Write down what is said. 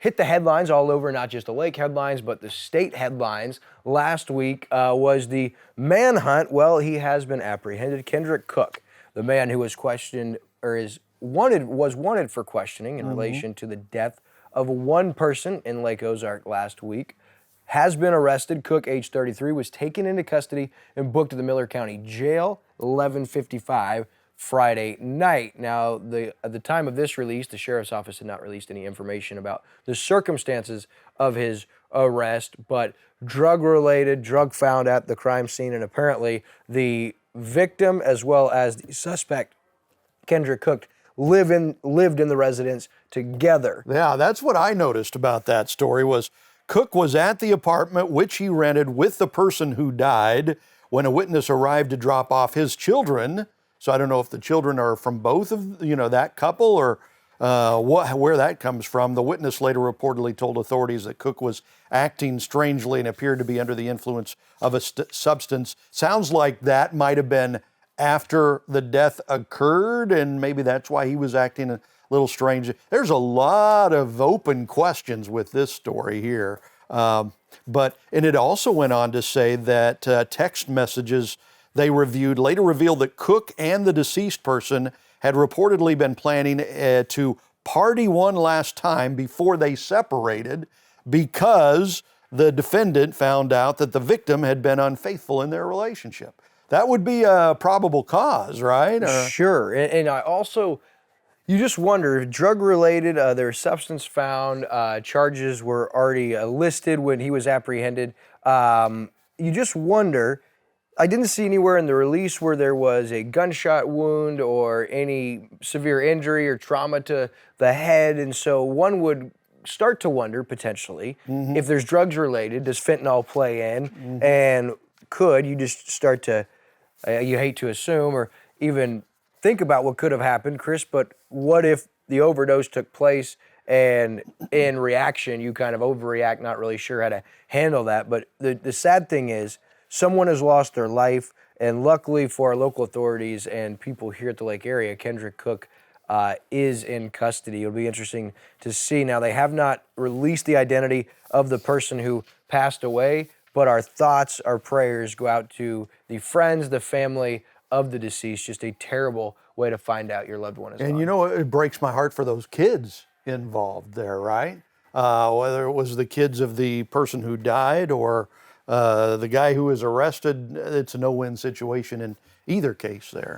hit the headlines all over, not just the Lake headlines, but the state headlines last week was the manhunt. Well, he has been apprehended. Kendrick Cook, the man who was questioned or was wanted for questioning in relation to the death of one person in Lake Ozark last week, has been arrested. Cook, age 33, was taken into custody and booked to the Miller County Jail 11:55 Friday night. Now, at the time of this release, the sheriff's office had not released any information about the circumstances of his arrest, but drug found at the crime scene, and apparently the victim as well as the suspect, Kendrick Cook, lived in the residence together. Yeah, that's what I noticed about that story was Cook was at the apartment which he rented with the person who died when a witness arrived to drop off his children. So I don't know if the children are from both of, that couple or where that comes from. The witness later reportedly told authorities that Cook was acting strangely and appeared to be under the influence of a substance. Sounds like that might have been after the death occurred, and maybe that's why he was acting a little strange. There's a lot of open questions with this story here. And it also went on to say that text messages they reviewed later revealed that Cook and the deceased person had reportedly been planning to party one last time before they separated because the defendant found out that the victim had been unfaithful in their relationship. That would be a probable cause, right? Sure. And I also, you just wonder, drug-related, there was substance found, charges were already listed when he was apprehended. You just wonder, I didn't see anywhere in the release where there was a gunshot wound or any severe injury or trauma to the head, and so one would start to wonder, potentially, if there's drugs related, does fentanyl play in, and could you just start to, you hate to assume or even think about what could have happened, Chris, but what if the overdose took place and in reaction you kind of overreact, not really sure how to handle that? But the sad thing is, someone has lost their life, and luckily for our local authorities and people here at the Lake area, Kendrick Cook is in custody. It'll be interesting to see. Now, they have not released the identity of the person who passed away, but our thoughts, our prayers go out to the friends, the family of the deceased. Just a terrible way to find out your loved one is gone. And it breaks my heart for those kids involved there, right? Whether it was the kids of the person who died or the guy who was arrested, it's a no-win situation in either case there.